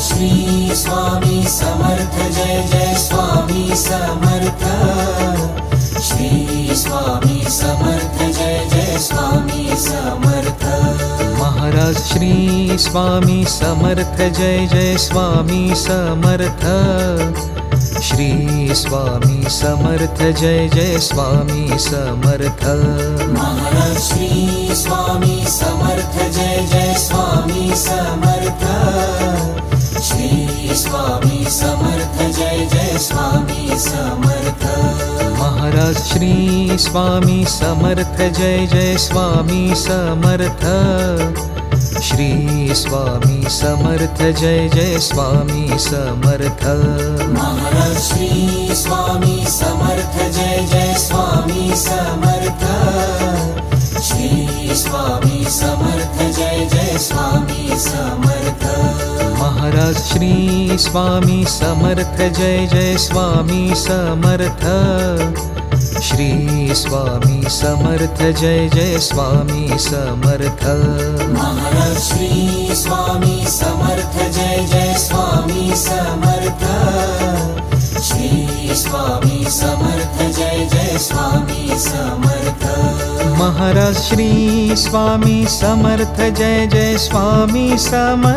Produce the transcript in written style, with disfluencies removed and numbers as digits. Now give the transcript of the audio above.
Shri Swami Samarth Jai Jai Swami Samarth Shri Swami Samarth Jai Jai Swami Samarth Maharaj Shri Swami Samarth Jai Jai Swami Samarth Shri Swami Samarth Jai Jai Swami Samarth Maharaj Shri Swami Samarth Jai Jai Swami Samarth Shri Swami Samarth Jai Jai Swami Samarth Maharaj Shri Swami Samarth Jai Jai Swami Samarth Shri Swami Samarth Jai Jai Swami Samarth Maharaj Shri Swami Samarth Jai Jai Swami Samarth Shri Swami Samarth Jai Jai Swami Samarth Maharaj Shri Swami Samarth Jai Jai Swami Samarth Shri Swami Samarth Jai Jai Swami Samarth Maharaj Shri Swami Samarth Jai Jai Swami Samarth Shri Swami Samarth Jai Jai Swami Samarth Maharaj Shri Swami Samarth Jai Jai Swami Samarth